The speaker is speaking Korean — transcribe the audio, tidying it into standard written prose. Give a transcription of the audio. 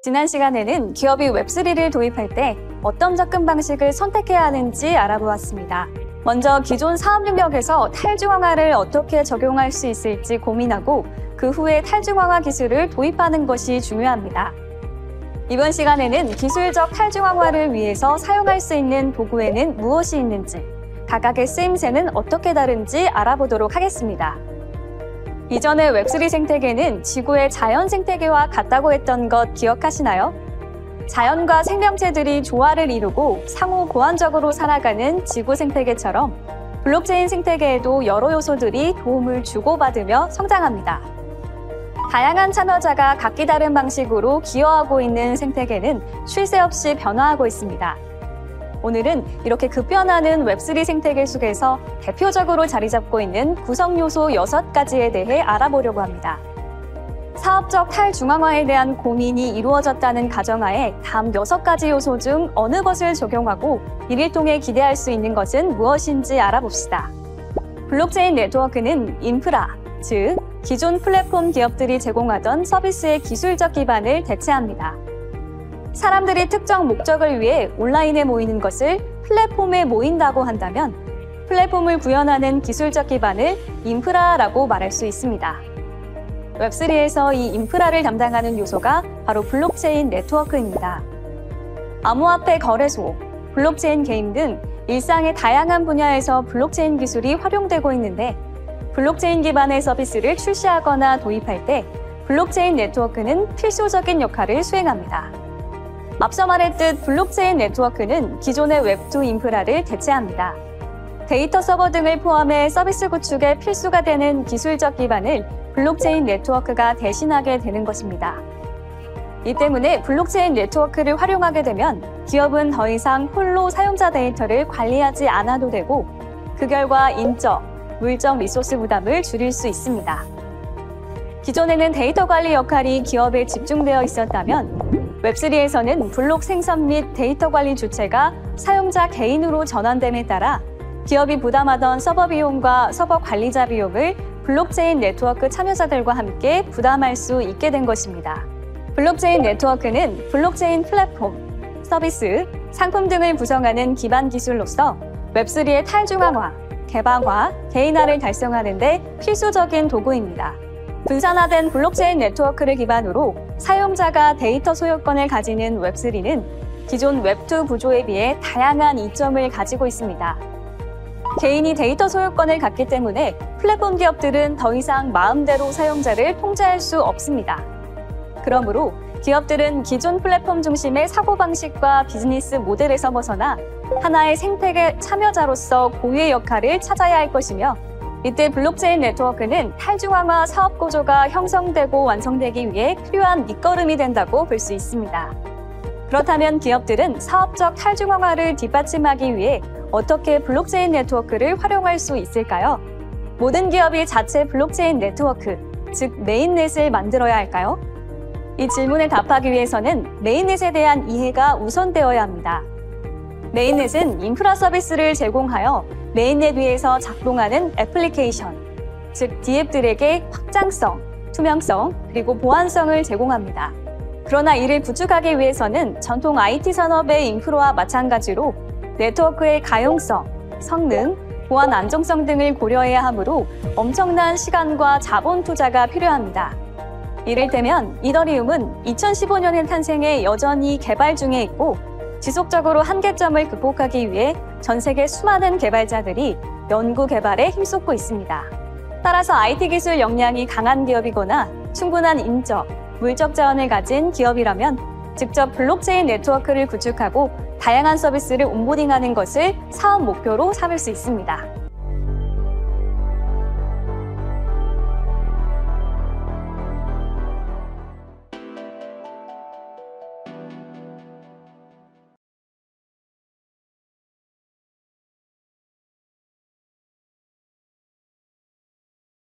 지난 시간에는 기업이 웹3를 도입할 때 어떤 접근 방식을 선택해야 하는지 알아보았습니다. 먼저 기존 사업 영역에서 탈중앙화를 어떻게 적용할 수 있을지 고민하고 그 후에 탈중앙화 기술을 도입하는 것이 중요합니다. 이번 시간에는 기술적 탈중앙화를 위해서 사용할 수 있는 도구에는 무엇이 있는지, 각각의 쓰임새는 어떻게 다른지 알아보도록 하겠습니다. 이전의 웹3 생태계는 지구의 자연 생태계와 같다고 했던 것 기억하시나요? 자연과 생명체들이 조화를 이루고 상호 보완적으로 살아가는 지구 생태계처럼 블록체인 생태계에도 여러 요소들이 도움을 주고받으며 성장합니다. 다양한 참여자가 각기 다른 방식으로 기여하고 있는 생태계는 쉴 새 없이 변화하고 있습니다. 오늘은 이렇게 급변하는 웹3 생태계 속에서 대표적으로 자리 잡고 있는 구성 요소 6가지에 대해 알아보려고 합니다. 사업적 탈중앙화에 대한 고민이 이루어졌다는 가정하에 다음 6가지 요소 중 어느 것을 적용하고 이를 통해 기대할 수 있는 것은 무엇인지 알아봅시다. 블록체인 네트워크는 인프라, 즉 기존 플랫폼 기업들이 제공하던 서비스의 기술적 기반을 대체합니다. 사람들이 특정 목적을 위해 온라인에 모이는 것을 플랫폼에 모인다고 한다면 플랫폼을 구현하는 기술적 기반을 인프라라고 말할 수 있습니다. 웹3에서 이 인프라를 담당하는 요소가 바로 블록체인 네트워크입니다. 암호화폐 거래소, 블록체인 게임 등 일상의 다양한 분야에서 블록체인 기술이 활용되고 있는데 블록체인 기반의 서비스를 출시하거나 도입할 때 블록체인 네트워크는 필수적인 역할을 수행합니다. 앞서 말했듯 블록체인 네트워크는 기존의 웹2 인프라를 대체합니다. 데이터 서버 등을 포함해 서비스 구축에 필수가 되는 기술적 기반을 블록체인 네트워크가 대신하게 되는 것입니다. 이 때문에 블록체인 네트워크를 활용하게 되면 기업은 더 이상 홀로 사용자 데이터를 관리하지 않아도 되고 그 결과 인적, 물적 리소스 부담을 줄일 수 있습니다. 기존에는 데이터 관리 역할이 기업에 집중되어 있었다면 웹3에서는 블록 생성 및 데이터 관리 주체가 사용자 개인으로 전환됨에 따라 기업이 부담하던 서버 비용과 서버 관리자 비용을 블록체인 네트워크 참여자들과 함께 부담할 수 있게 된 것입니다. 블록체인 네트워크는 블록체인 플랫폼, 서비스, 상품 등을 구성하는 기반 기술로서 웹3의 탈중앙화, 개방화, 개인화를 달성하는 데 필수적인 도구입니다. 분산화된 블록체인 네트워크를 기반으로 사용자가 데이터 소유권을 가지는 웹3는 기존 웹2 구조에 비해 다양한 이점을 가지고 있습니다. 개인이 데이터 소유권을 갖기 때문에 플랫폼 기업들은 더 이상 마음대로 사용자를 통제할 수 없습니다. 그러므로 기업들은 기존 플랫폼 중심의 사고방식과 비즈니스 모델에서 벗어나 하나의 생태계 참여자로서 고유의 역할을 찾아야 할 것이며 이때 블록체인 네트워크는 탈중앙화 사업 구조가 형성되고 완성되기 위해 필요한 밑거름이 된다고 볼 수 있습니다. 그렇다면 기업들은 사업적 탈중앙화를 뒷받침하기 위해 어떻게 블록체인 네트워크를 활용할 수 있을까요? 모든 기업이 자체 블록체인 네트워크, 즉 메인넷을 만들어야 할까요? 이 질문에 답하기 위해서는 메인넷에 대한 이해가 우선되어야 합니다. 메인넷은 인프라 서비스를 제공하여 메인넷 위에서 작동하는 애플리케이션, 즉 DApp들에게 확장성, 투명성, 그리고 보안성을 제공합니다. 그러나 이를 구축하기 위해서는 전통 IT 산업의 인프라와 마찬가지로 네트워크의 가용성, 성능, 보안 안정성 등을 고려해야 하므로 엄청난 시간과 자본 투자가 필요합니다. 이를테면 이더리움은 2015년에 탄생해 여전히 개발 중에 있고 지속적으로 한계점을 극복하기 위해 전 세계 수많은 개발자들이 연구 개발에 힘쏟고 있습니다. 따라서 IT 기술 역량이 강한 기업이거나 충분한 인적, 물적 자원을 가진 기업이라면 직접 블록체인 네트워크를 구축하고 다양한 서비스를 온보딩하는 것을 사업 목표로 삼을 수 있습니다.